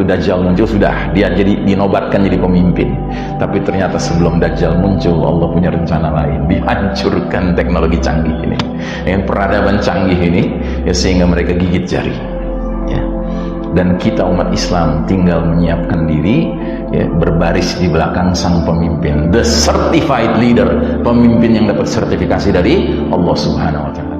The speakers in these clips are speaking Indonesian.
begitu Dajjal muncul sudah dia dinobatkan jadi pemimpin. Tapi ternyata sebelum Dajjal muncul Allah punya rencana lain, dihancurkan teknologi canggih ini dengan peradaban canggih ini ya, sehingga mereka gigit jari ya. Dan kita umat Islam tinggal menyiapkan diri ya, berbaris di belakang sang pemimpin, the certified leader, pemimpin yang dapat sertifikasi dari Allah Subhanahu wa Ta'ala.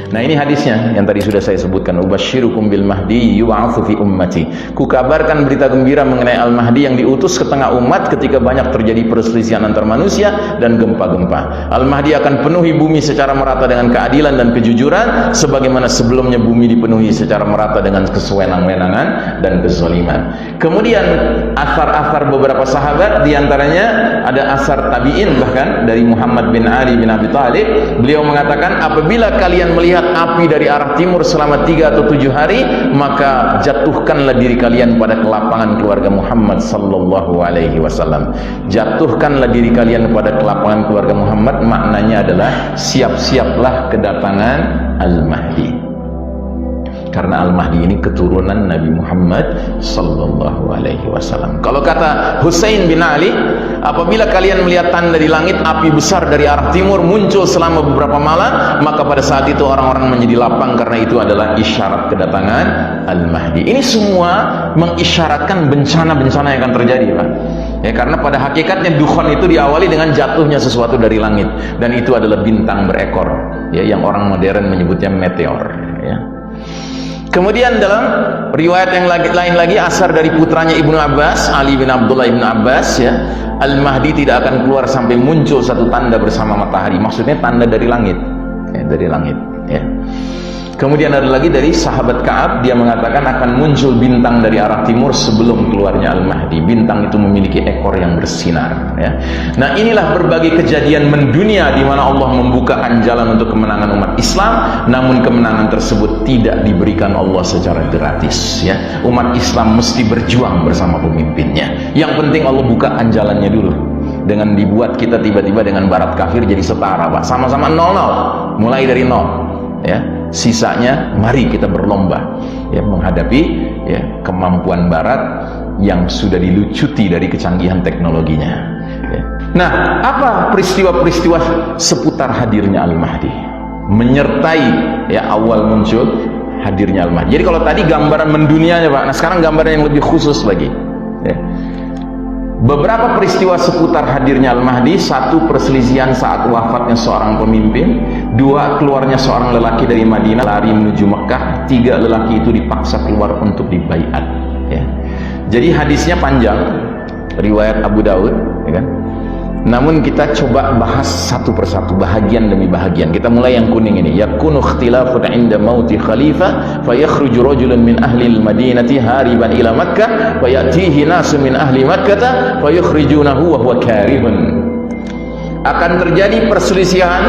Nah, ini hadisnya yang tadi sudah saya sebutkan, ubasyirukum bil mahdi yub'atsu fi ummati. Kukabarkan berita gembira mengenai Al-Mahdi yang diutus ke tengah umat ketika banyak terjadi perselisihan antar manusia dan gempa-gempa. Al-Mahdi akan penuhi bumi secara merata dengan keadilan dan kejujuran sebagaimana sebelumnya bumi dipenuhi secara merata dengan kesewenang-wenangan dan kezaliman. Kemudian asar-asar beberapa sahabat, diantaranya ada asar tabi'in bahkan dari Muhammad bin Ali bin Abi Thalib. Beliau mengatakan, apabila kalian melihat api dari arah timur selama 3 atau 7 hari, maka jatuhkanlah diri kalian pada kelapangan keluarga Muhammad sallallahu alaihi wasallam. Jatuhkanlah diri kalian pada kelapangan keluarga Muhammad, maknanya adalah siap-siaplah kedatangan Al-Mahdi. Karena Al-Mahdi ini keturunan Nabi Muhammad sallallahu alaihi wasallam. Kalau kata Husain bin Ali, apabila kalian melihat tanda di langit, api besar dari arah timur muncul selama beberapa malam, maka pada saat itu orang-orang menjadi lapang karena itu adalah isyarat kedatangan Al-Mahdi. Ini semua mengisyaratkan bencana-bencana yang akan terjadi, Pak. Ya, karena pada hakikatnya dukhon itu diawali dengan jatuhnya sesuatu dari langit, dan itu adalah bintang berekor, ya, yang orang modern menyebutnya meteor, ya. Kemudian dalam riwayat yang lain lagi, asar dari putranya Ibnu Abbas, Ali bin Abdullah Ibnu Abbas, ya, Al-Mahdi tidak akan keluar sampai muncul satu tanda bersama matahari. Maksudnya tanda dari langit, ya, dari langit, ya. Kemudian ada lagi dari sahabat Ka'ab, dia mengatakan akan muncul bintang dari arah timur sebelum keluarnya Al-Mahdi. Bintang itu memiliki ekor yang bersinar, ya. Nah, inilah berbagai kejadian mendunia di mana Allah membukakan jalan untuk kemenangan umat Islam, namun kemenangan tersebut tidak diberikan Allah secara gratis, ya. Umat Islam mesti berjuang bersama pemimpinnya. Yang penting Allah bukakan jalannya dulu. Dengan dibuat kita tiba-tiba dengan barat kafir jadi setara, Pak. Sama-sama 0-0, mulai dari 0, ya. Sisanya mari kita berlomba, ya, menghadapi, ya, kemampuan barat yang sudah dilucuti dari kecanggihan teknologinya, ya. Nah, apa peristiwa-peristiwa seputar hadirnya Al-Mahdi menyertai, ya, awal muncul hadirnya Al-Mahdi? Jadi kalau tadi gambaran mendunianya, Pak, nah sekarang gambaran yang lebih khusus lagi, ya. Beberapa peristiwa seputar hadirnya Al-Mahdi: 1, perselisihan saat wafatnya seorang pemimpin; 2, keluarnya seorang lelaki dari Madinah lari menuju Mekah; 3, lelaki itu dipaksa keluar untuk dibaiat, ya. Jadi hadisnya panjang, riwayat Abu Daud, ya kan? Namun kita coba bahas satu persatu, bahagian demi bahagian. Kita mulai yang kuning ini. Yakunu ikhtilafun 'inda mauti khalifah fayakhruju rajulun min ahli al-madinati hariban ila Makkah fayatihi nasun min ahli Makkah fayukhrijunahu wa huwa karihun. Akan terjadi perselisihan,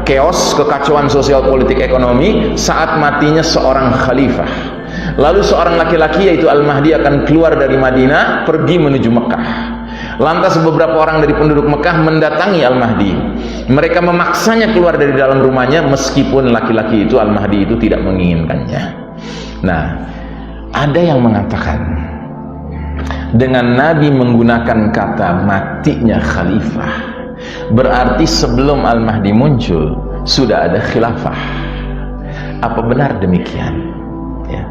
chaos, kekacauan sosial politik ekonomi saat matinya seorang khalifah. Lalu seorang laki-laki yaitu Al-Mahdi akan keluar dari Madinah pergi menuju Mekah. Lantas beberapa orang dari penduduk Mekah mendatangi Al-Mahdi. Mereka memaksanya keluar dari dalam rumahnya meskipun laki-laki itu, Al-Mahdi itu, tidak menginginkannya. Nah, ada yang mengatakan dengan Nabi menggunakan kata matinya khalifah, berarti sebelum Al-Mahdi muncul sudah ada khilafah. Apa benar demikian? Ya.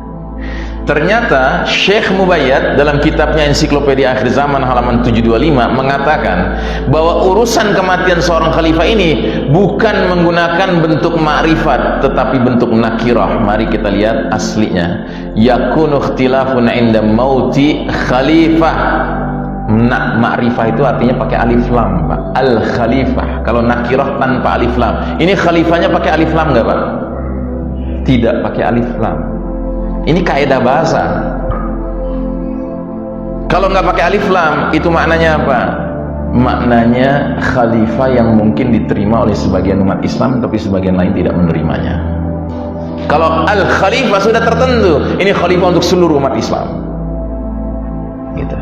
Ternyata Syekh Mubayyad dalam kitabnya Ensiklopedia Akhir Zaman halaman 725 mengatakan bahwa urusan kematian seorang khalifah ini bukan menggunakan bentuk ma'rifat tetapi bentuk nakirah. Mari kita lihat aslinya. Yakunu ikhtilafun 'inda mauti khalifah. Ma'rifah itu artinya pakai alif lam, Pak. Al-khalifah. Kalau nakirah tanpa alif lam. Ini khalifahnya pakai alif lam enggak, Pak? Tidak pakai alif lam. Ini kaidah bahasa. Kalau nggak pakai alif lam, itu maknanya apa? Maknanya khalifah yang mungkin diterima oleh sebagian umat Islam, tapi sebagian lain tidak menerimanya. Kalau al-khalifah sudah tertentu, ini khalifah untuk seluruh umat Islam. Gitu.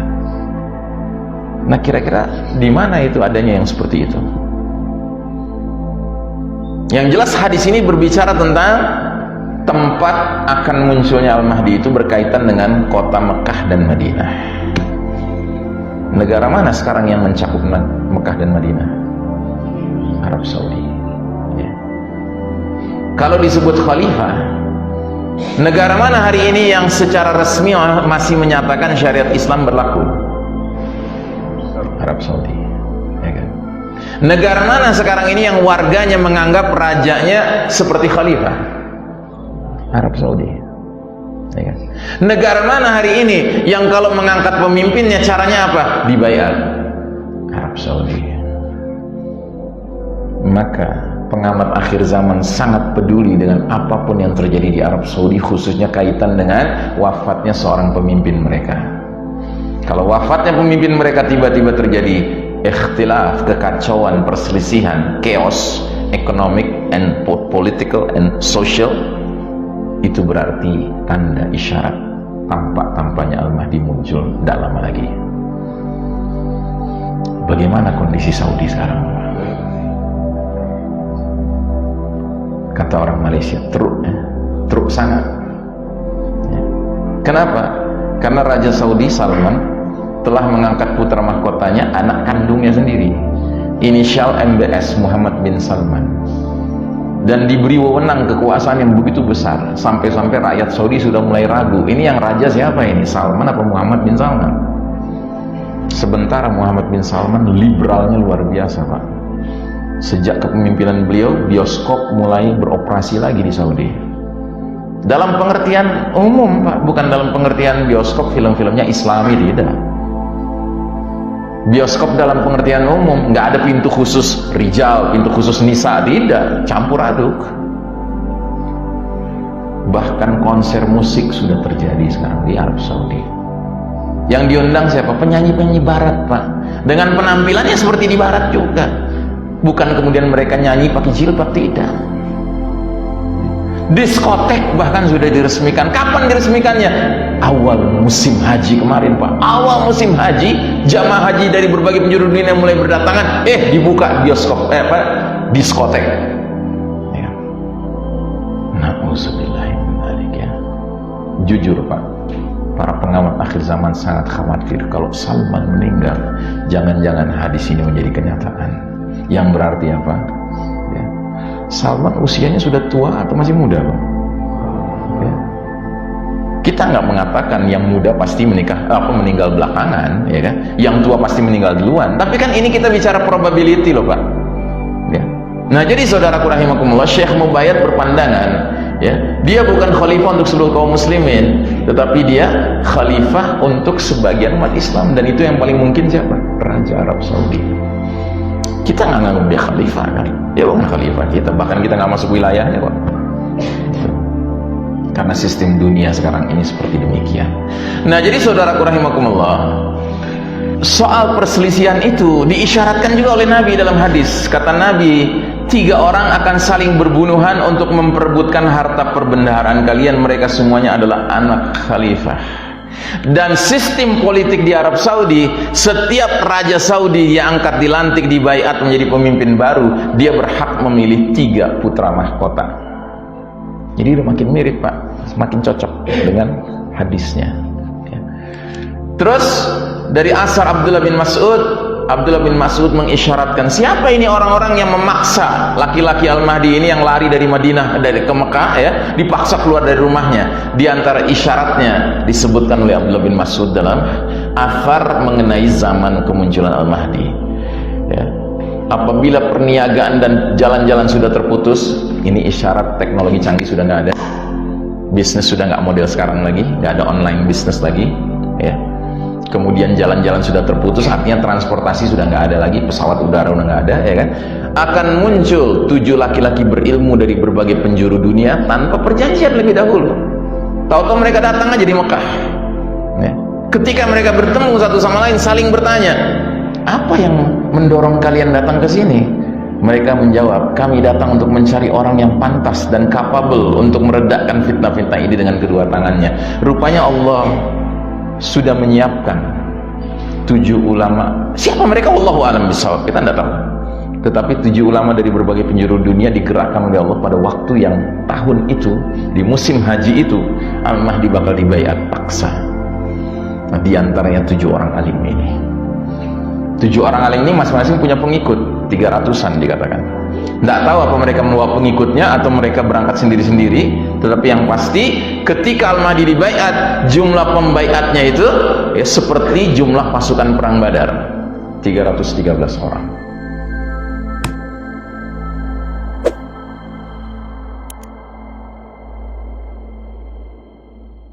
Nah, kira-kira di mana itu adanya yang seperti itu? Yang jelas hadis ini berbicara tentang tempat akan munculnya Al-Mahdi itu berkaitan dengan kota Mekah dan Madinah. Negara mana sekarang yang mencakup Mekah dan Madinah? Arab Saudi. Ya. Kalau disebut khalifah, negara mana hari ini yang secara resmi masih menyatakan syariat Islam berlaku? Arab Saudi. Ya kan? Negara mana sekarang ini yang warganya menganggap rajanya seperti khalifah? Arab Saudi. Ya kan? Negara mana hari ini yang kalau mengangkat pemimpinnya caranya apa? Dibayar. Arab Saudi. Maka pengamat akhir zaman sangat peduli dengan apapun yang terjadi di Arab Saudi, khususnya kaitan dengan wafatnya seorang pemimpin mereka. Kalau wafatnya pemimpin mereka tiba-tiba terjadi ikhtilaf, kekacauan, perselisihan, chaos, economic and political and social, itu berarti tanda isyarat tampak-tampaknya Al-Mahdi muncul tidak lama lagi. Bagaimana kondisi Saudi sekarang? Kata orang Malaysia, teruk sangat. Kenapa? Karena Raja Saudi Salman telah mengangkat putra mahkotanya, anak kandungnya sendiri, inisial MBS, Muhammad bin Salman, dan diberi wewenang kekuasaan yang begitu besar sampai-sampai rakyat Saudi sudah mulai ragu, ini yang raja siapa ini, Salman apa Muhammad bin Salman? Sementara Muhammad bin Salman liberalnya luar biasa, Pak. Sejak kepemimpinan beliau, bioskop mulai beroperasi lagi di Saudi. Dalam pengertian umum, Pak, bukan dalam pengertian bioskop film-filmnya Islami, tidak. Bioskop dalam pengertian umum, nggak ada pintu khusus rijal, pintu khusus nisa, tidak, campur aduk. Bahkan konser musik sudah terjadi sekarang di Arab Saudi. Yang diundang siapa? Penyanyi-penyanyi barat, Pak. Dengan penampilannya seperti di barat juga. Bukan kemudian mereka nyanyi pakai jilbab, tidak. Diskotek bahkan sudah diresmikan. Kapan diresmikannya? Awal musim haji kemarin, Pak. Awal musim haji, jamaah haji dari berbagai penjuru dunia mulai berdatangan, dibuka bioskop, diskotek. Ya. Na'udzubillahimindzalik, ya. Jujur, Pak, para pengamat akhir zaman sangat khawatir kalau Salman meninggal, jangan-jangan hadis ini menjadi kenyataan. Yang berarti apa? Ya. Salman usianya sudah tua atau masih muda, Pak? Ya. Kita nggak mengatakan yang muda pasti meninggal belakangan, ya kan? Yang tua pasti meninggal duluan. Tapi kan ini kita bicara probability loh, Pak. Ya. Nah, jadi saudaraku rahimakumullah, Syekh Mubayyad berpandangan, ya, dia bukan khalifah untuk seluruh kaum muslimin, tetapi dia khalifah untuk sebagian umat Islam, dan itu yang paling mungkin siapa? Raja Arab Saudi. Kita nggak nganggap dia khalifah, kan? Dia bukan khalifah kita, bahkan kita nggak masuk wilayahnya kok. Karena sistem dunia sekarang ini seperti demikian. Nah, jadi saudaraku rahimakumullah, soal perselisihan itu diisyaratkan juga oleh Nabi dalam hadis. Kata Nabi, 3 orang akan saling berbunuhan untuk memperebutkan harta perbendaharaan kalian. Mereka semuanya adalah anak khalifah. Dan sistem politik di Arab Saudi, setiap raja Saudi yang angkat dilantik, dibaiat menjadi pemimpin baru, dia berhak memilih 3 putra mahkota. Jadi udah makin mirip, Pak, semakin cocok dengan hadisnya. Ya. Terus dari asar Abdullah bin Mas'ud mengisyaratkan, siapa ini orang-orang yang memaksa laki-laki Al-Mahdi ini yang lari dari Madinah ke Mekah, ya, dipaksa keluar dari rumahnya. Di antara isyaratnya disebutkan oleh Abdullah bin Mas'ud dalam asar mengenai zaman kemunculan Al-Mahdi, ya. Apabila perniagaan dan jalan-jalan sudah terputus, ini isyarat teknologi canggih sudah nggak ada, bisnis sudah nggak model sekarang lagi, nggak ada online bisnis lagi, ya. Kemudian jalan-jalan sudah terputus, artinya transportasi sudah nggak ada lagi, pesawat udara udah nggak ada, ya kan? Akan muncul 7 laki-laki berilmu dari berbagai penjuru dunia tanpa perjanjian lebih dahulu. Tahu-tahu mereka datang aja di Mekah. Ya. Ketika mereka bertemu satu sama lain, saling bertanya, apa yang mendorong kalian datang ke sini? Mereka menjawab, kami datang untuk mencari orang yang pantas dan capable untuk meredakan fitnah-fitnah ini dengan kedua tangannya. Rupanya Allah sudah menyiapkan 7 ulama. Siapa mereka? Wallahu a'lam bishawab. Kita tidak tahu. Tetapi 7 ulama dari berbagai penjuru dunia digerakkan oleh Allah pada waktu yang tahun itu, di musim haji itu, Al-Mahdi bakal dibaiat paksa. Nah, di antaranya 7 orang alim ini. 7 orang alim ini masing-masing punya pengikut, 300-an dikatakan. Tidak tahu apa mereka membawa pengikutnya atau mereka berangkat sendiri-sendiri, tetapi yang pasti ketika Al-Mahdi dibaiat, jumlah pembaiatnya itu ya seperti jumlah pasukan perang Badar, 313 orang.